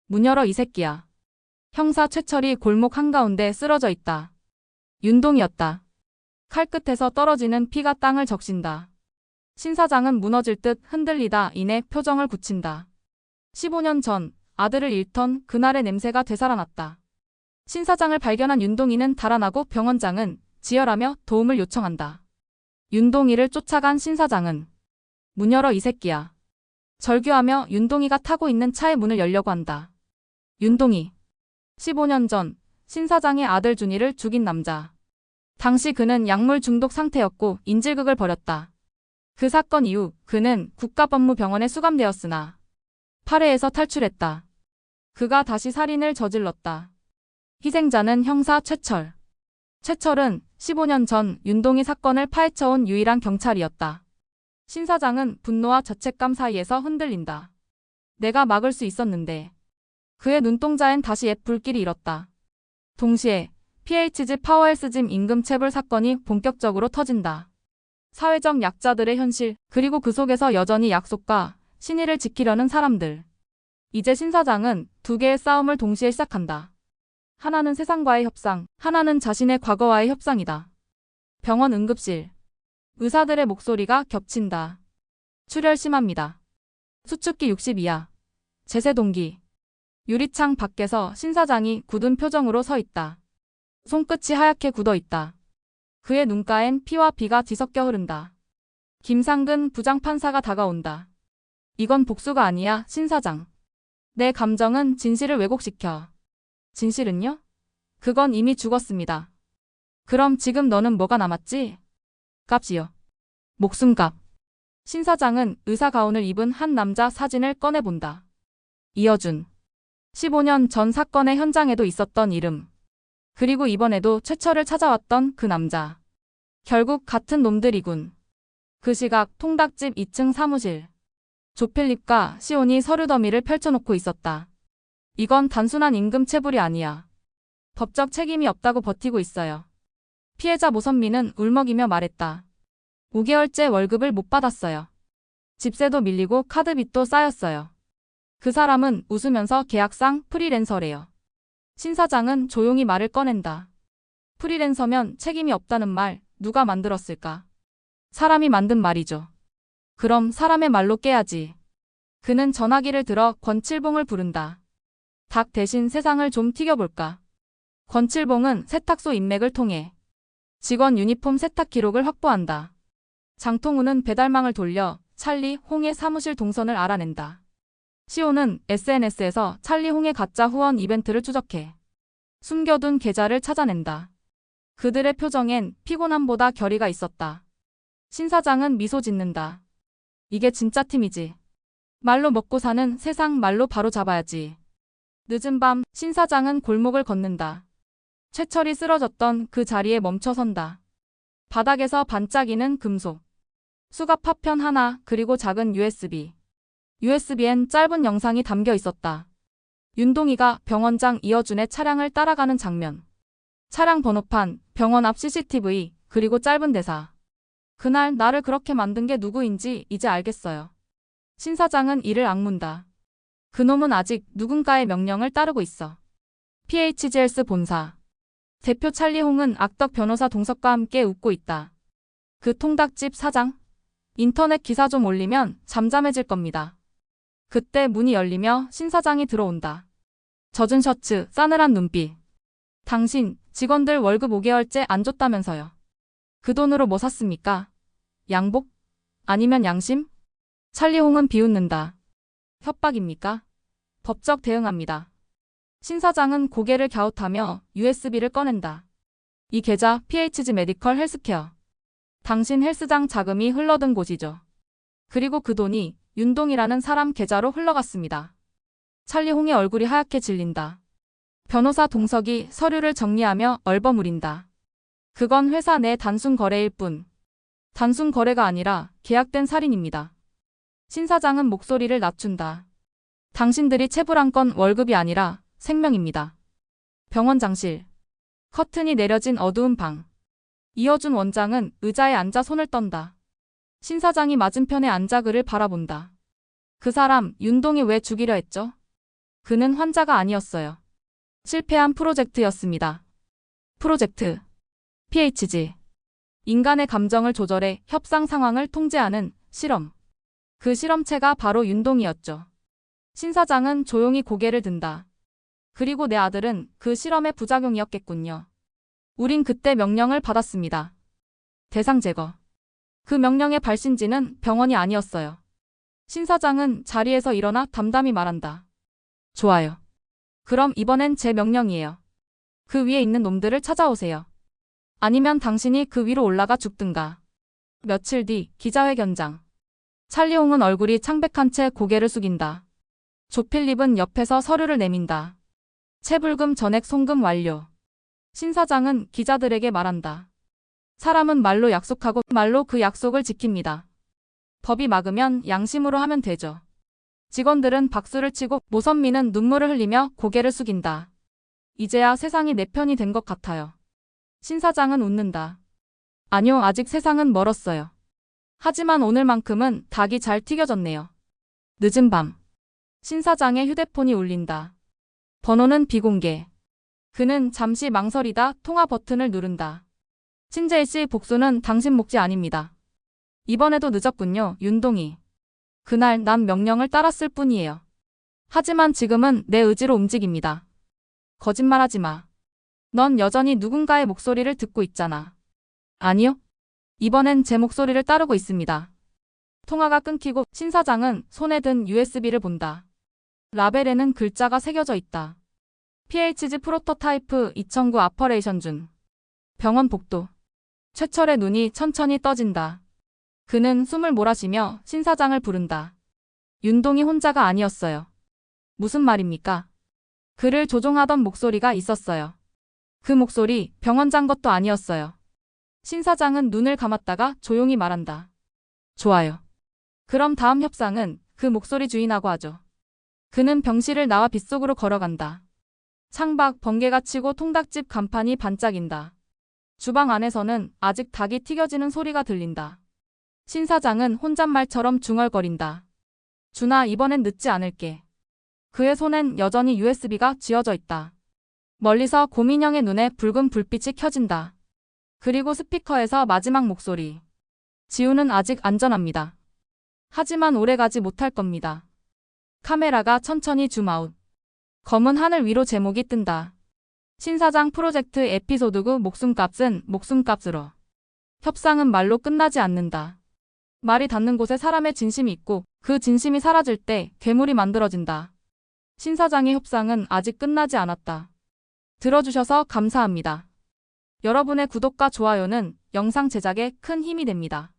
문 열어 이 새끼야. 형사 최철이 골목 한가운데 쓰러져 있다. 윤동이었다. 칼끝에서 떨어지는 피가 땅을 적신다. 신 사장은 무너질 듯 흔들리다 이내 표정을 굳힌다. 15년 전 아들을 잃던 그날의 냄새가 되살아났다. 신 사장을 발견한 윤동이는 달아나고 병원장은 지혈하며 도움을 요청한다. 윤동이를 쫓아간 신 사장은 문 열어 이 새끼야. 절규하며 윤동이가 타고 있는 차의 문을 열려고 한다. 윤동이. 15년 전 신 사장의 아들 준이를 죽인 남자. 당시 그는 약물 중독 상태였고 인질극을 벌였다. 그 사건 이후 그는 국가법무병원에 수감되었으나 8회에서 탈출했다. 그가 다시 살인을 저질렀다. 희생자는 형사 최철. 최철은 15년 전 윤동이 사건을 파헤쳐온 유일한 경찰이었다. 신 사장은 분노와 죄책감 사이에서 흔들린다. 내가 막을 수 있었는데. 그의 눈동자엔 다시 옛 불길이 일었다. 동시에 PHG 파워헬스짐 임금체불 사건이 본격적으로 터진다. 사회적 약자들의 현실, 그리고 그 속에서 여전히 약속과 신의를 지키려는 사람들. 이제 신 사장은 두 개의 싸움을 동시에 시작한다. 하나는 세상과의 협상, 하나는 자신의 과거와의 협상이다. 병원 응급실. 의사들의 목소리가 겹친다. 출혈 심합니다. 수축기 62야. 제세 동기. 유리창 밖에서 신 사장이 굳은 표정으로 서 있다. 손끝이 하얗게 굳어 있다. 그의 눈가엔 피와 비가 뒤섞여 흐른다. 김상근 부장판사가 다가온다. 이건 복수가 아니야, 신 사장. 내 감정은 진실을 왜곡시켜. 진실은요? 그건 이미 죽었습니다. 그럼 지금 너는 뭐가 남았지? 값이요. 목숨값. 신 사장은 의사 가운을 입은 한 남자 사진을 꺼내본다. 이어준. 15년 전 사건의 현장에도 있었던 이름. 그리고 이번에도 최철을 찾아왔던 그 남자. 결국 같은 놈들이군. 그 시각 통닭집 2층 사무실. 조필립과 시온이 서류 더미를 펼쳐놓고 있었다. 이건 단순한 임금체불이 아니야. 법적 책임이 없다고 버티고 있어요. 피해자 모선미는 울먹이며 말했다. 5개월째 월급을 못 받았어요. 집세도 밀리고 카드빚도 쌓였어요. 그 사람은 웃으면서 계약상 프리랜서래요. 신 사장은 조용히 말을 꺼낸다. 프리랜서면 책임이 없다는 말 누가 만들었을까? 사람이 만든 말이죠. 그럼 사람의 말로 깨야지. 그는 전화기를 들어 권칠봉을 부른다. 닭 대신 세상을 좀 튀겨볼까? 권칠봉은 세탁소 인맥을 통해 직원 유니폼 세탁 기록을 확보한다. 장통우는 배달망을 돌려 찰리 홍의 사무실 동선을 알아낸다. 시온은 SNS에서 찰리 홍의 가짜 후원 이벤트를 추적해 숨겨둔 계좌를 찾아낸다. 그들의 표정엔 피곤함보다 결의가 있었다. 신 사장은 미소 짓는다. 이게 진짜 팀이지. 말로 먹고 사는 세상 말로 바로 잡아야지. 늦은 밤 신 사장은 골목을 걷는다. 최철이 쓰러졌던 그 자리에 멈춰선다. 바닥에서 반짝이는 금속. 수갑 파편 하나 그리고 작은 USB. USB엔 짧은 영상이 담겨 있었다. 윤동이가 병원장 이어준의 차량을 따라가는 장면. 차량 번호판, 병원 앞 CCTV, 그리고 짧은 대사. 그날 나를 그렇게 만든 게 누구인지 이제 알겠어요. 신 사장은 이를 악문다. 그놈은 아직 누군가의 명령을 따르고 있어. PHGLS 본사. 대표 찰리 홍은 악덕 변호사 동석과 함께 웃고 있다. 그 통닭집 사장? 인터넷 기사 좀 올리면 잠잠해질 겁니다. 그때 문이 열리며 신 사장이 들어온다. 젖은 셔츠, 싸늘한 눈빛. 당신, 직원들 월급 5개월째 안 줬다면서요. 그 돈으로 뭐 샀습니까? 양복? 아니면 양심? 찰리 홍은 비웃는다. 협박입니까? 법적 대응합니다. 신 사장은 고개를 갸웃하며 USB를 꺼낸다. 이 계좌 PHG 메디컬 헬스케어. 당신 헬스장 자금이 흘러든 곳이죠. 그리고 그 돈이 윤동이라는 사람 계좌로 흘러갔습니다. 찰리 홍의 얼굴이 하얗게 질린다. 변호사 동석이 서류를 정리하며 얼버무린다. 그건 회사 내 단순 거래일 뿐. 단순 거래가 아니라 계약된 살인입니다. 신 사장은 목소리를 낮춘다. 당신들이 체불한 건 월급이 아니라 생명입니다. 병원장실. 커튼이 내려진 어두운 방. 이어준 원장은 의자에 앉아 손을 떤다. 신 사장이 맞은편에 앉아 그를 바라본다. 그 사람 윤동이 왜 죽이려 했죠? 그는 환자가 아니었어요. 실패한 프로젝트였습니다. 프로젝트 PHG. 인간의 감정을 조절해 협상 상황을 통제하는 실험. 그 실험체가 바로 윤동이었죠. 신 사장은 조용히 고개를 든다. 그리고 내 아들은 그 실험의 부작용이었겠군요. 우린 그때 명령을 받았습니다. 대상 제거. 그 명령의 발신지는 병원이 아니었어요. 신 사장은 자리에서 일어나 담담히 말한다. 좋아요. 그럼 이번엔 제 명령이에요. 그 위에 있는 놈들을 찾아오세요. 아니면 당신이 그 위로 올라가 죽든가. 며칠 뒤 기자회견장. 찰리홍은 얼굴이 창백한 채 고개를 숙인다. 조필립은 옆에서 서류를 내민다. 체불금 전액 송금 완료. 신 사장은 기자들에게 말한다. 사람은 말로 약속하고 말로 그 약속을 지킵니다. 법이 막으면 양심으로 하면 되죠. 직원들은 박수를 치고 모선미는 눈물을 흘리며 고개를 숙인다. 이제야 세상이 내 편이 된 것 같아요. 신 사장은 웃는다. 아니요, 아직 세상은 멀었어요. 하지만 오늘만큼은 닭이 잘 튀겨졌네요. 늦은 밤. 신 사장의 휴대폰이 울린다. 번호는 비공개. 그는 잠시 망설이다 통화 버튼을 누른다. 신재희 씨, 복수는 당신 몫이 아닙니다. 이번에도 늦었군요, 윤동이. 그날 난 명령을 따랐을 뿐이에요. 하지만 지금은 내 의지로 움직입니다. 거짓말하지 마. 넌 여전히 누군가의 목소리를 듣고 있잖아. 아니요. 이번엔 제 목소리를 따르고 있습니다. 통화가 끊기고 신 사장은 손에 든 USB를 본다. 라벨에는 글자가 새겨져 있다. PHG 프로토타이프 2009 아퍼레이션 중. 병원 복도. 최철의 눈이 천천히 떠진다. 그는 숨을 몰아쉬며 신 사장을 부른다. 윤동이 혼자가 아니었어요. 무슨 말입니까? 그를 조종하던 목소리가 있었어요. 그 목소리 병원장 것도 아니었어요. 신 사장은 눈을 감았다가 조용히 말한다. 좋아요. 그럼 다음 협상은 그 목소리 주인하고 하죠. 그는 병실을 나와 빗속으로 걸어간다. 창밖 번개가 치고 통닭집 간판이 반짝인다. 주방 안에서는 아직 닭이 튀겨지는 소리가 들린다. 신 사장은 혼잣말처럼 중얼거린다. 준아, 이번엔 늦지 않을게. 그의 손엔 여전히 USB가 쥐어져 있다. 멀리서 고민형의 눈에 붉은 불빛이 켜진다. 그리고 스피커에서 마지막 목소리. 지우는 아직 안전합니다. 하지만 오래가지 못할 겁니다. 카메라가 천천히 줌아웃. 검은 하늘 위로 제목이 뜬다. 신사장 프로젝트 에피소드 9 목숨값은 목숨값으로. 협상은 말로 끝나지 않는다. 말이 닿는 곳에 사람의 진심이 있고 그 진심이 사라질 때 괴물이 만들어진다. 신사장의 협상은 아직 끝나지 않았다. 들어주셔서 감사합니다. 여러분의 구독과 좋아요는 영상 제작에 큰 힘이 됩니다.